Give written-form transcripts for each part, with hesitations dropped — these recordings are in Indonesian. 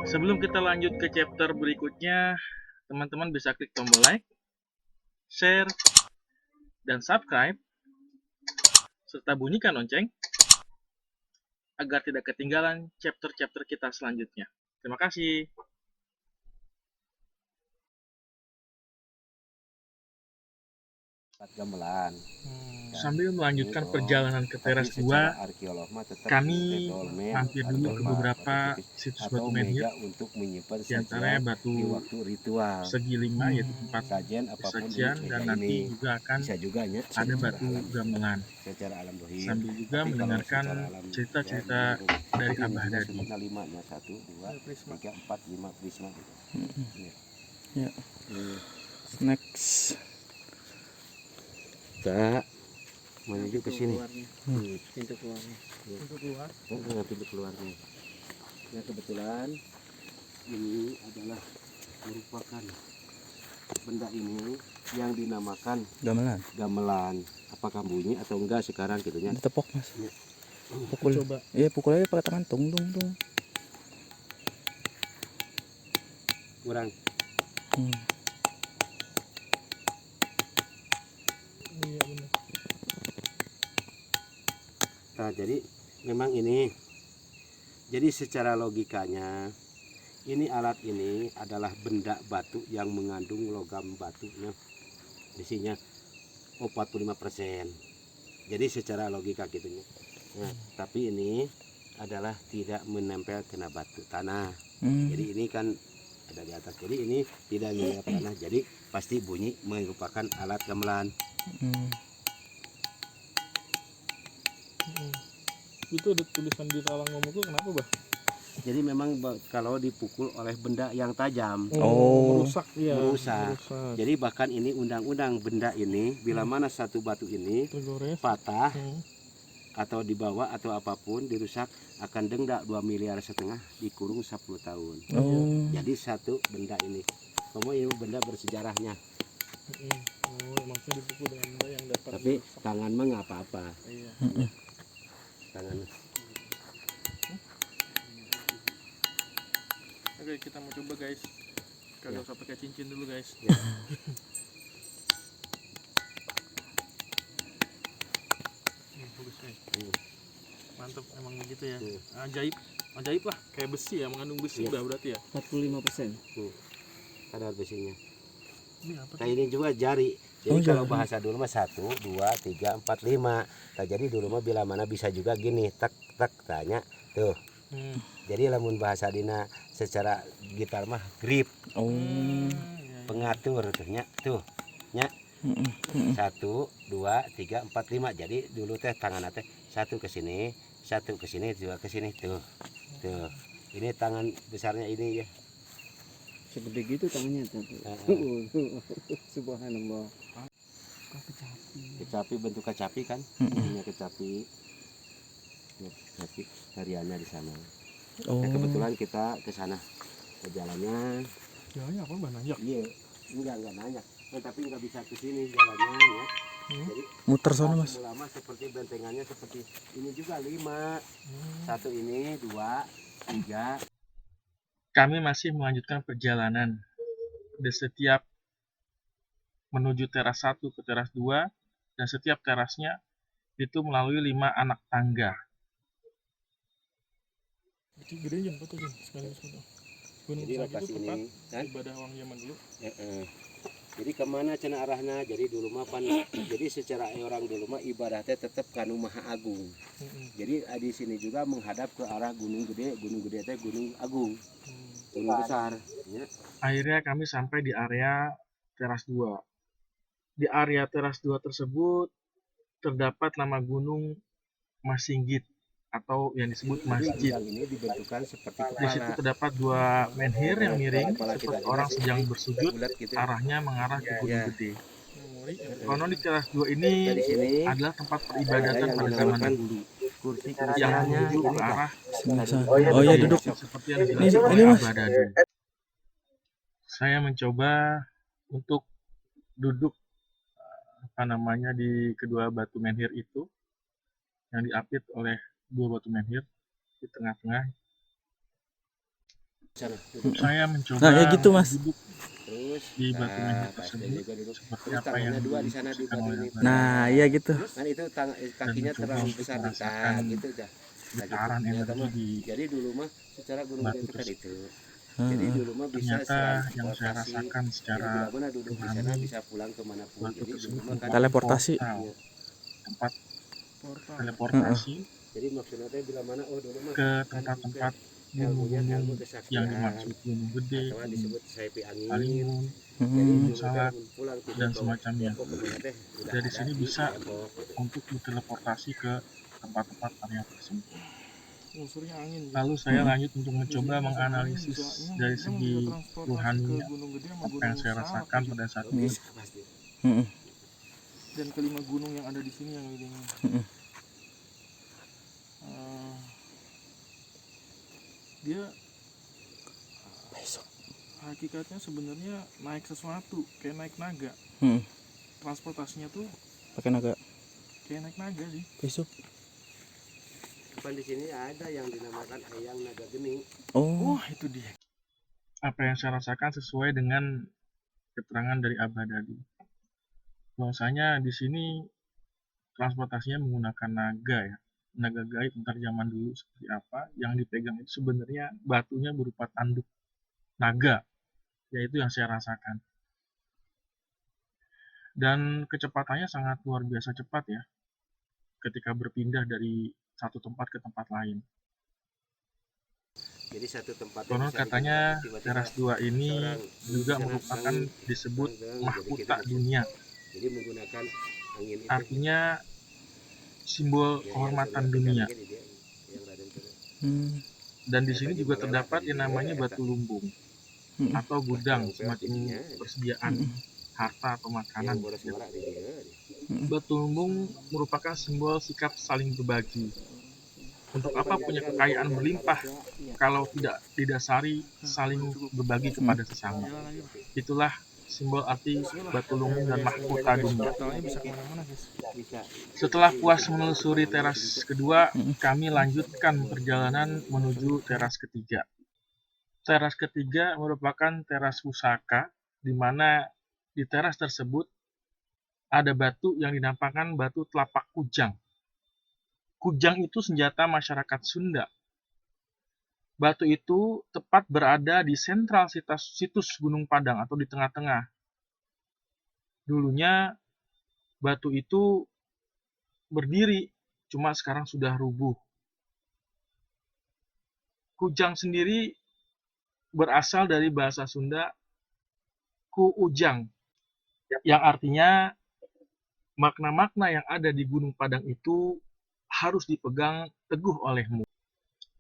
Sebelum kita lanjut ke chapter berikutnya, teman-teman bisa klik tombol like, share, dan subscribe, serta bunyikan lonceng agar tidak ketinggalan chapter-chapter kita selanjutnya. Terima kasih. Gamelan. Sambil melanjutkan Gitu. perjalanan ke Tapi teras secara 2, arkeolog mah tetap kami dolmen mampir dulu ke atau beberapa batu tipis situs atau batu menhir, meja untuk menyimpan di antaranya sajian batu di waktu ritual. segi 5, yaitu tempat Sajian apapun ini kesaksian, dan meja nanti ini juga akan bisa juga ya ada secara batu alam, gamelan. secara alam dohir. Sambil juga Tapi kalau mendengarkan secara alam cerita-cerita ya, dari tapi ini Abah juga Dadi. sebutnya 5 ya, 1, 2, 3, 4, 5 prisma gitu. Ya. Next. Kita menuju ke sini. Pintu keluarnya. Pintu keluar. Pintu keluarnya. Ya kebetulan ini adalah merupakan benda ini yang dinamakan gamelan. Apakah bunyi atau enggak sekarang gitu ya? Ditepok mas. Ya. Pukul. Coba. Iya pukul aja pakai tangan tung. Kurang. Iya benar. Nah, jadi memang ini. Jadi secara logikanya ini alat ini adalah benda batu yang mengandung logam batunya isinya 45%. Jadi secara logika gitu ya. Nah, tapi ini adalah tidak menempel kena batu tanah. Jadi ini kan ada di atas. Jadi ini tidak menempel tanah. Jadi pasti bunyi merupakan alat gamelan. Itu ada tulisan di talang ngomongku kenapa bah? Jadi memang kalau dipukul oleh benda yang tajam, Merusak ya. merusak. Jadi bahkan ini undang-undang benda ini bila mana satu batu ini Tergores. patah atau dibawa atau apapun dirusak akan denda 2,5 miliar dikurung 10 tahun. Jadi satu benda ini, kamu ini benda bersejarahnya. Maksudnya dipukul dengan benda yang dapat. Tapi tangan mah nggak apa-apa. Iya. Tangan. Oke, kita mau coba guys. Kagak usah pakai cincin dulu guys. Ya. Bagus nih. Mantap emang begitu ya. Ajaib lah, kayak besi ya, mengandung besi bah berarti ya. 45%. Kadar besinya. Ini apa? Nah ini juga jari. Jadi kalau bahasa dulu mah 1, 2, 3, 4, 5. Nah jadi dulu mah bila mana bisa juga gini, tek tek tanya tuh. Jadi lamun bahasa dina secara gitar mah grip. Pengatur tuh nya tuh. Nya. 1, 2, 3, 4, 5. Jadi dulu teh tangan teh 1 ke sini, 1 ke sini, 2 ke sini tuh. Tuh. Ini tangan besarnya ini ya. Segede gitu tangannya tuh. Subhanallah. Kecapi bentuk kecapi kan? Ini kecapi. Kecapi hariannya di sana. Nah, kebetulan kita ke sana. Ke jalannya. Jalannya apa bah nanjak? Iya, enggak nanya. Nah, tapi nggak bisa ke sini jalannya ya. Jadi Muter sana mas. lama seperti bentengannya seperti ini juga 5. 1 ini, 2, 3. Kami masih melanjutkan perjalanan. Di setiap menuju teras 1 ke teras 2, dan setiap terasnya itu melalui 5 anak tangga. Itu gede yang foto sekali foto. Jadi lokasi ini kan Ibadah orang zaman dulu. Jadi kemana cina arahnya? Jadi dulu mah pan. Jadi secara orang dulu mah ibadahnya tetap kanu Maha Agung. Jadi di sini juga menghadap ke arah Gunung Gede teh Gunung Agung. Gunung besar. Ya. Akhirnya kami sampai di area teras 2. Di area teras 2 tersebut terdapat nama gunung Masinggit atau yang disebut masjid. Ini dibentukkan seperti kepala. Di situ terdapat 2 menhir yang miring seperti orang sedang bersujud, arahnya mengarah ke Gunung Gede. Konon di teras 2 ini adalah tempat peribadatan pada zaman dahulu. Kursi Yang menuju ke arah Oh iya duduk. seperti yang dijelaskan oleh Abah Dadi. Saya mencoba untuk duduk di kedua batu menhir itu yang diapit oleh 2 batu menhir. di tengah-tengah. Sana duduk. Saya mencoba Nah, ya gitu, untuk Mas. duduk Terus di batu meja Kak Asden tersebut juga duduk. seperti Terus apa yang tangannya dua di sana di diinstruksikan batu oleh ini. Abah Nah, iya gitu. Kan itu kakinya mencoba terlalu untuk besar merasakan bentar gitu aja. Nah, gitu. getaran Ternyata energi mah, di jadi dulu mah secara Gunung Gede batu itu kan tersebut. itu. Jadi Heeh. dulu mah bisa Ternyata yang saya transportasi. rasakan Jadi secara bila mana duduk di sana rohani, bisa pulang kemanapun. batu Jadi dulu tersebut mah kan merupakan Teleportasi. portal, iya. tempat Portal. Heeh. teleportasi Jadi maksudnya teh bila mana dulu mah ke kan tempat-tempat ilmu gunung-gunung yang kesaktian dimaksud Gunung Gede, atau Gunung disebut Saipi Angin. Kalimun, Jadi Hmm. Gunung dulu teh Salak, pulang tidur dan ke semacamnya. Depok kemana teh udah Dari ada sini di bisa Depok. untuk berteleportasi ke tempat-tempat area tersebut. Unsurnya angin. Lalu saya Mm-mm. lanjut untuk mencoba menganalisis dari segi rohaninya Gunung Gede sama apa yang saya rasakan pada saat itu. Bisa pasti. Heeh. Dan kelima gunung yang ada di sini yang ini. Heeh. Dia Besok. hakikatnya sebenarnya naik sesuatu kayak naik naga. Heeh. Transportasinya tuh Pakai naga. kayak naik naga sih. Besok. Kan di sini ada yang dinamakan Eyang Naga Geni. Oh. Itu dia. Apa yang saya rasakan sesuai dengan keterangan dari Abah tadi. Bahwasanya di sini transportasinya menggunakan naga ya. Naga gaib antar zaman dulu seperti apa, yang dipegang itu sebenarnya batunya berupa tanduk naga, yaitu yang saya rasakan. Dan kecepatannya sangat luar biasa cepat ya, ketika berpindah dari satu tempat ke tempat lain. Jadi satu tempat Konon katanya teras 2 ini juga merupakan disebut mahkota dunia. Jadi menggunakan angin itu. Artinya simbol kehormatan dunia. Hmm. Dan di sini juga terdapat yang namanya batu lumbung Heeh. atau gudang, semacam persediaan Heeh. harta atau makanan. Heeh. Batu lumbung merupakan simbol sikap saling berbagi. Untuk apa punya kekayaan berlimpah kalau tidak didasari saling berbagi kepada sesama? Itulah simbol arti batu lumbung dan mahkota dunia. Portalnya bisa kemana-mana guys. Setelah puas menelusuri teras kedua, kami lanjutkan perjalanan menuju teras ketiga. Teras ketiga merupakan teras pusaka, di mana di teras tersebut ada batu yang dinamakan batu telapak kujang. Kujang itu senjata masyarakat Sunda. Batu itu tepat berada di sentral situs Gunung Padang atau di tengah-tengah. Dulunya batu itu berdiri, cuma sekarang sudah rubuh. Kujang sendiri berasal dari bahasa Sunda ku ujang, yang artinya makna-makna yang ada di Gunung Padang itu harus dipegang teguh olehmu.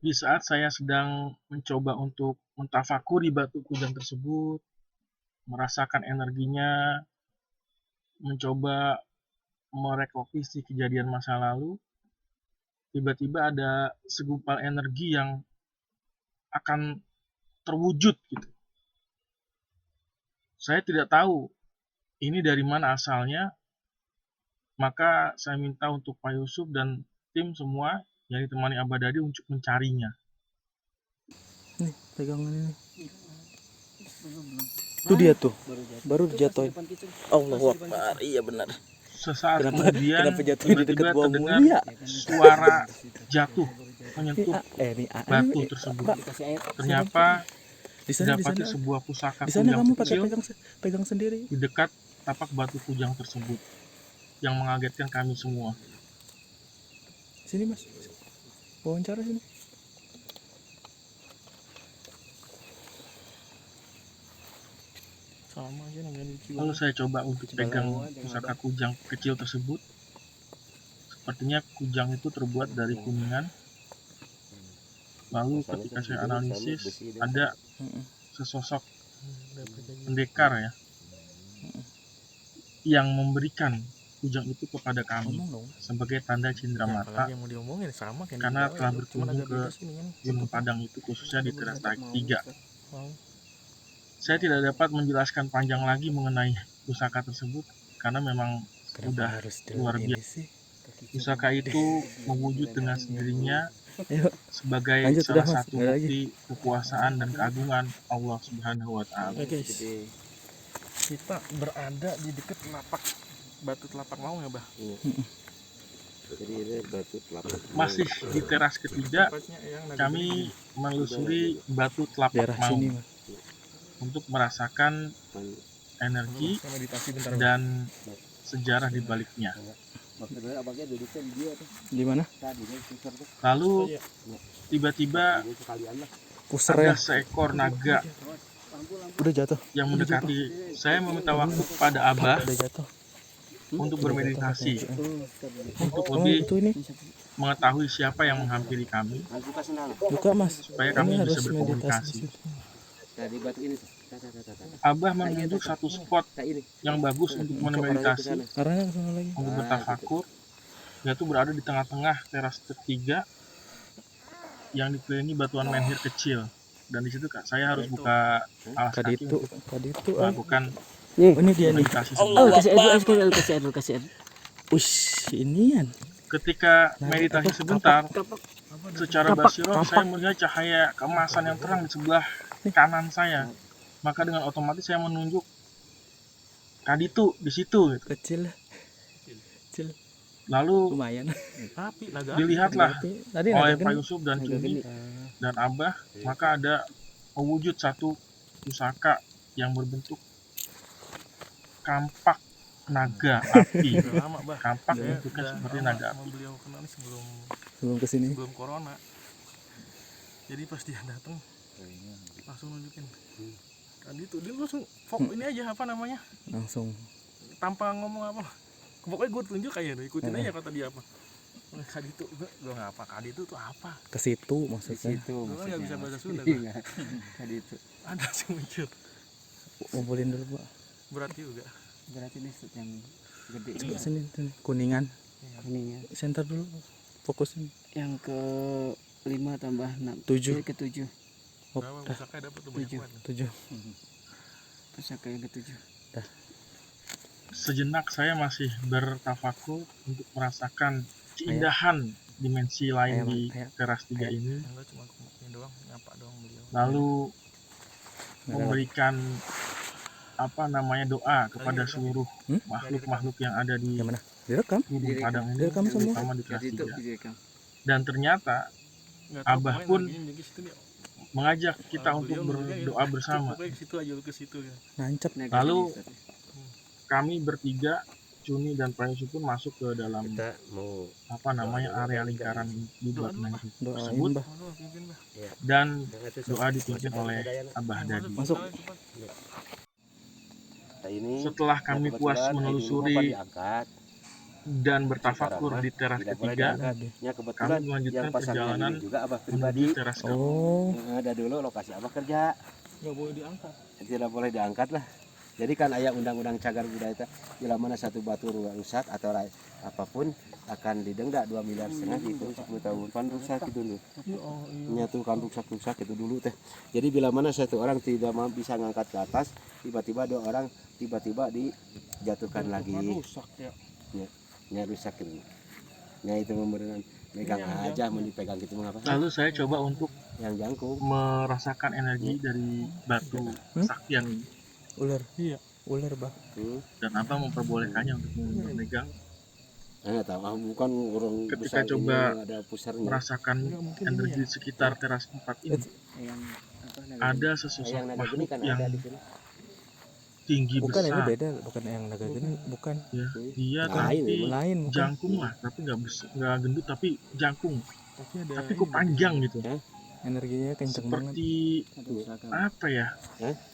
Di saat saya sedang mencoba untuk mentafakuri batu kujang tersebut, merasakan energinya, mencoba merekognisi kejadian masa lalu, tiba-tiba ada segumpal energi yang akan terwujud gitu. Saya tidak tahu ini dari mana asalnya, maka saya minta untuk Pak Yusuf dan tim semua yang ditemani Abah Dadi untuk mencarinya. Nih, pegangan ini. Itu dia tuh. Baru dijatuhin. Allahu Akbar. Iya benar. Sesaat kemudian kenapa jatuhnya di dekat tiba-tiba bawah terdengar mulia? suara jatuh menyentuh Ini batu tersebut. Ternyata di sana didapati sebuah pusaka di sana kujang kamu pakai kecil pegang sendiri. di dekat tapak batu kujang tersebut yang mengagetkan kami semua. Sini Mas. Wawancara sini. Sama aja nih ganti Lalu saya coba untuk pegang pusaka kujang kecil tersebut. Sepertinya kujang itu terbuat dari kuningan. Lalu ketika saya analisis, ada sesosok pendekar ya, yang memberikan kujang itu kepada kami sebagai tanda cindera mata, yang mau diomongin sama kan karena telah berkunjung ke Gunung Padang itu, khususnya di teras 3. Saya tidak dapat menjelaskan panjang lagi mengenai pusaka tersebut karena memang sudah luar biasa. Pusaka itu mewujud dengan sendirinya Ayo, sebagai lanjut, udah, salah Mas. satu Nggak lagi. bukti kekuasaan dan keagungan Allah Subhanahu wa taala. Oke guys, kita berada di dekat batu telapak maung ya, Bah. Jadi ini batu telapak. Masih di teras ketiga Tepatnya yang kami menelusuri batu telapak Daerah sini, maung Mas. untuk merasakan energi Saya meditasi bentar. dan sejarah di baliknya. Maksudnya abangnya duduknya di dia tuh. Di mana? Tadi kan susur tuh. Lalu tiba-tiba Ini sekalian lah. Puser ada ya. seekor naga Udah jatuh. yang mendekati. Saya meminta waktu kepada Abah Udah jatuh. untuk bermeditasi, untuk Oh, lebih itu ini. mengetahui siapa yang menghampiri kami, Aku kasih nama. Buka, Mas. supaya Ini kami harus bisa meditasi. berkomunikasi. Tadi batu ini tuh. Abah menunjuk satu spot ini. yang bagus untuk meditasi, Arahnya ke sana lagi. untuk bertafakur, yaitu berada di tengah-tengah teras ketiga yang dikelilingi batuan menhir kecil. Dan di situ Kak, saya harus buka alas Tadi kaki itu, untuk tadi itu. melakukan Oh, ini dia nih. meditasi Oh, sebentar. kasih air. Ush, inian. Ketika meditasi sebentar, secara basiroh saya melihat cahaya keemasan yang terang di sebelah kanan saya. Maka dengan otomatis saya menunjuk Kaditu di situ. Gitu. Kecil. Kecil. Lalu Lumayan. Tapi naga dilihatlah Tadi oleh naga Pak geni. Yusuf dan Cumi dan Abah, maka ada mewujud satu pusaka yang berbentuk kampak naga api. udah lama, Bah. Kampak Saya bentuknya udah seperti lama naga sama api. beliau kenal nih Sebelum kesini. sebelum corona. Jadi pas dia datang langsung nunjukin. Tadi tuh dia langsung ini aja apa namanya? Langsung. Tanpa ngomong apa. Pokoknya gue tunjuk aja, ikutin aja kata dia apa. Kadi itu gue ngapa? Kadi itu tuh apa? Ke situ maksudnya. Gue kan nggak bisa bahasa Sunda. Tadi itu Ada sih muncul. Ngumpulin dulu, Pak. Berat juga. berarti ini yang gede Coba sini, sini. Kuningan. ini ya. Center dulu. Fokusin. Yang ke 5 tambah 6 7. ke 7 Oh, Berapa dah. pusaka dapat tuh banyak Tujuh. banget. 7. pusaka yang ke 7. Sejenak saya masih bertafakur untuk merasakan keindahan dimensi lain Ayam, di ayam. teras tiga ini. Enggak cuma ini doang, nyapa doang beliau. Lalu memberikan apa namanya doa kepada seluruh makhluk-makhluk yang ada di Yang mana? Direkam? gunung padang ini, Direkam semua. terutama di teras Jadi itu tiga. direkam. Dan ternyata Nggak tahu, Abah pokoknya pun naginya juga situ dia. mengajak kita Beliau untuk nunjuknya berdoa gitu. bersama. Pokoknya ke situ aja lu ke situ ya. Nancep. Lalu kami bertiga, Cuni dan Pak Yusuf pun masuk ke dalam Kita mau apa namanya area lingkaran di batu menhir Doain, tersebut, Mbah. Aduh, pimpin, Bah. dan yang itu doa dipimpin oleh Abah Dadi. Masuk. Cepat. Nah, ini Setelah kami puas menelusuri diangkat. dan bertafakur di teras Tidak boleh ketiga, diangkat. Ya kami kebetulan melanjutkan yang pasangnya perjalanan ini juga Abah menuju pribadi. teras keempat. Oh, Ada dulu lokasi Abah kerja. Nggak boleh diangkat. Tidak boleh diangkat lah. Jadi kan ayat undang-undang cagar budaya itu bila mana satu batu rusak atau apapun akan didenda 2,5 miliar gitu 10 tahun kan rusak itu dulu. Oh iya. Nyatu kan rusak itu dulu teh. Jadi bila mana satu orang tidak bisa ngangkat ke atas, tiba-tiba 2 orang tiba-tiba dijatuhkan lagi. Rusak ya. Nya rusak itu. Nya itu memberikan megang aja mau dipegang gitu mengapa? Lalu saya coba untuk Yang jangkung. merasakan energi dari batu saktian ini, ular. Iya. Ular, Bah. dan Abah memperbolehkannya untuk memegang, Enggak tahu, bukan orang Ketika besar coba ini ada pusarnya. merasakan energi di sekitar teras 4 ini. Yang apa namanya? Ada sesosok Yang nada gini makhluk kan yang ada di sini. tinggi Bukan, ini besar. beda. Bukan yang naga geni. Bukan. Ya, dia Lain, tapi Lain, bukan. jangkung lah, tapi nggak besar, nggak gendut, tapi jangkung, Tapi ada tapi kok panjang gitu. Energinya kenceng banget. Seperti Ada pusaka. apa ya?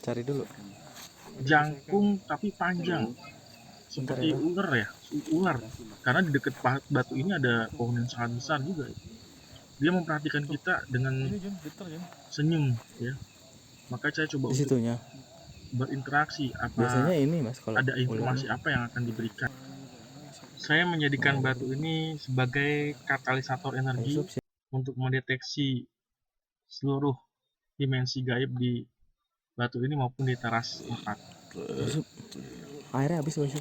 Cari dulu. Jangkung tapi panjang. Seperti Bentar ya, ular ya, ular. Karena di dekat batu ini ada pohon yang sangat besar juga. Dia memperhatikan kita dengan ini Jun, getar Jun. senyum, ya. Maka saya coba Di untuk situnya. berinteraksi. Biasanya Apa ini, Mas, kalau ada ular. informasi apa yang akan diberikan? Saya menjadikan batu ini sebagai katalisator energi Yusuf, untuk mendeteksi seluruh dimensi gaib di batu ini maupun di teras 4. Yusuf. Airnya habis, Yusuf.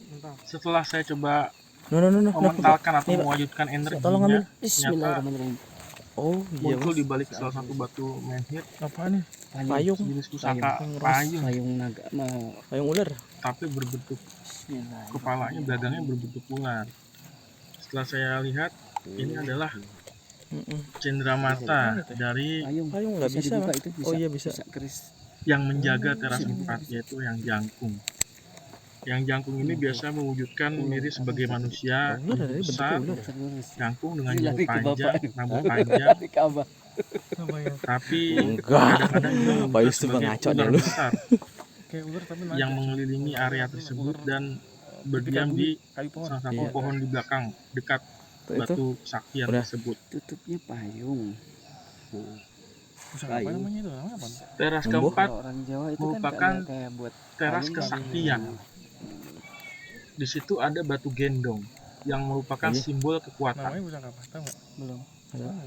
Entah. Setelah saya coba No. mementalkan atau Nih, Pak. mewujudkan Tolong energinya ambil. Bismillahirrahmanirrahim. Oh iya muncul mas. di balik salah satu batu menhir Apa nih? Payung. jenis pusaka Payung. payung, Payung naga mau. Payung ular. tapi berbentuk Bismillahirrahmanirrahim. kepalanya gagangnya berbentuk ular. Setelah saya lihat ini adalah cendramata dari Payung nggak bisa, dibuka Mas. itu bisa. Oh iya bisa. keris. yang menjaga teras 4, yaitu yang jangkung. Yang jangkung ini biasa mewujudkan diri sebagai manusia Ular tubuh dari besar, bentuknya ular. jangkung dengan Gila, janggut ke bapak. panjang, rambut panjang, Di Ka'bah. Apa ya? tapi Enggak. kadang-kadang juga Pak mewujud Yusuf sebagai ngaco ular dah lu. besar Kayak ular tapi naga. yang mengelilingi area tersebut dan berdiam di kayu pohon. salah satu Iya. pohon di belakang dekat Itu batu saktian Udah. tersebut. Tutupnya payung. Pusaka apa namanya itu? Namanya apa? Teras Embuh. keempat Kalau orang Jawa itu merupakan kan kayak buat teras payung, kesaktian. Di situ ada batu gendong yang merupakan Iya. simbol kekuatan. Namanya pusaka apa? Tahu nggak? belum.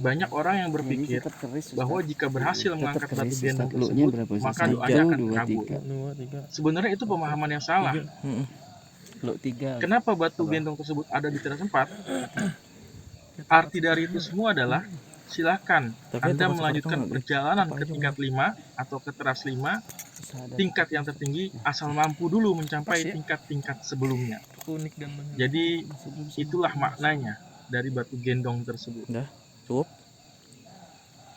Banyak orang yang Jadi berpikir tetap keris. Ustaz. bahwa jika berhasil Tetap mengangkat batu keris, gendong Ustaz. Lu-nya tersebut, berapa, Ustaz? maka Satu, doanya akan dua, terkabul. tiga. 2, 3. Sebenarnya itu pemahaman yang salah. Mm-mm. Lu 3. Kenapa batu gendong tersebut ada di teras 4? Arti dari itu semua adalah silakan Tapi Anda termasuk melanjutkan pertama, perjalanan apa ke aja, tingkat 5 atau ke teras 5, Bisa ada. tingkat yang tertinggi asal mampu dulu mencapai Pas ya? tingkat-tingkat sebelumnya. Unik dan menarik. Jadi Sebelum itulah maknanya dari batu gendong tersebut. Cukup.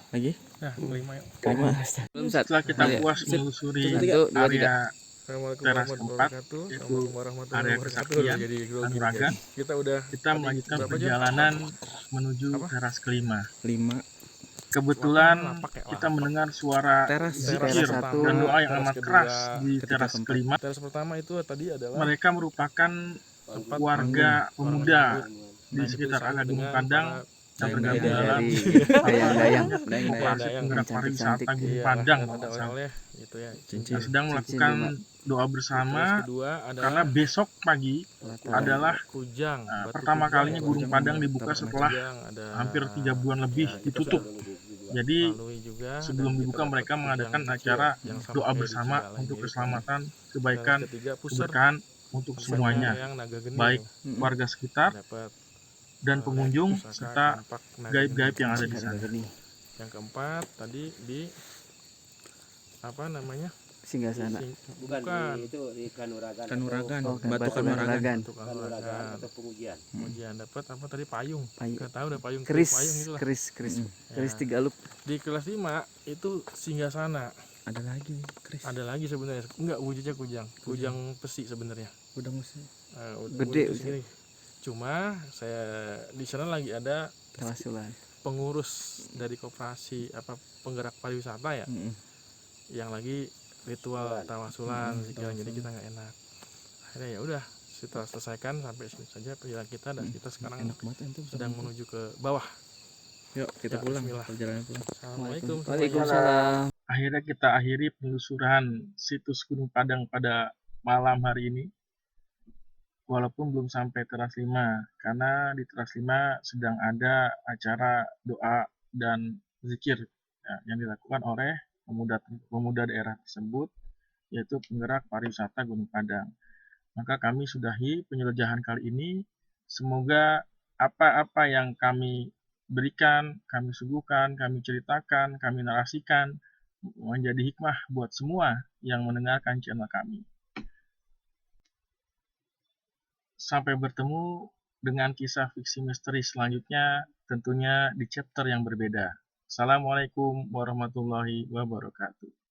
Lagi. Nah, 5 yuk. Kelima. belum Ustaz. Setelah kita Iya. puas menelusuri 1, 2, 3. area Assalamualaikum teras warahmatullahi keempat, wabarakatuh. yaitu Assalamualaikum warahmatullahi area wabarakatuh. kesaktian, Jadi grogi, kanuragan, guys. Kita udah kita melanjutkan berapa jam? perjalanan menuju Apa? teras kelima. 5. Kebetulan Lapak ya, kita lapak. mendengar suara Teras. zikir Teras satu, dan doa yang teras amat kedua, keras di ketiga, teras keempat. kelima. Teras pertama itu tadi adalah Mereka merupakan tempat warga pemuda di Nah, sekitar itu area Gunung dengan Padang para yang Dayang-dayang. tergabung dalam Dayang-dayang. Operasi Dayang-dayang. Penggerak Pariwisata Cantik-cantik. Gunung iya, Padang dan kalau ada nggak salah, oleh itu ya. Cincin. yang sedang melakukan doa Terus bersama kedua adalah karena besok pagi adalah Kujang. Batu pertama Kujang kalinya ya, Gunung Kujang Padang juga. dibuka Batu setelah Kujang, ada hampir 3 bulan lebih ya, kita ditutup. sudah Jadi lalui juga, sebelum dan kita dibuka dapat mereka Kujang mengadakan kecil acara yang sama doa kayak di bersama Cigala, untuk yaitu keselamatan, Terus kebaikan, ketiga puser keberkahan untuk pusarnya semuanya, yang naga geni baik tuh. warga sekitar Dapat dan pengunjung pusaka serta kampak naga gaib-gaib geni. yang ada di sana. Yang keempat tadi di apa namanya? Singgah-sana. Bukan, Bukan. itu di Kanuragan. Kanuragan. Oh, Batu Kanuragan. Untuk Kanuragan Kanuragan. atau pengujian. Ujian dapat apa tadi payung. Payung. Gak tahu udah payung Keris, payung itulah. keris. Keris Ya. 3 lup. Di kelas 5 itu singgasana. Ada lagi Chris. Ada lagi sebenarnya. Enggak, wujudnya kujang. Kujang besi sebenarnya. Udah musim. Gede, wujud segini. Cuma saya di sana lagi ada Tawasulan. pengurus dari koperasi apa penggerak pariwisata ya, yang lagi ritual tawasulan zikiran, jadi kita nggak enak. Akhirnya ya udah kita selesaikan sampai sini saja perjalanan kita, dan kita sekarang Enak banget ente bisa sedang makan. menuju ke bawah. Yuk kita Ya, pulang. bismillah. Perjalanan pulang. Assalamualaikum. Waalaikumsalam. Akhirnya kita akhiri penelusuran situs Gunung Padang pada malam hari ini. Walaupun belum sampai teras 5, karena di teras 5 sedang ada acara doa dan zikir ya, yang dilakukan oleh pemuda daerah tersebut, yaitu penggerak pariwisata Gunung Padang. Maka kami sudahi penjelajahan kali ini. Semoga apa-apa yang kami berikan, kami suguhkan, kami ceritakan, kami narasikan menjadi hikmah buat semua yang mendengarkan channel kami. Sampai bertemu dengan kisah fiksi misteri selanjutnya, tentunya di chapter yang berbeda. Assalamualaikum warahmatullahi wabarakatuh.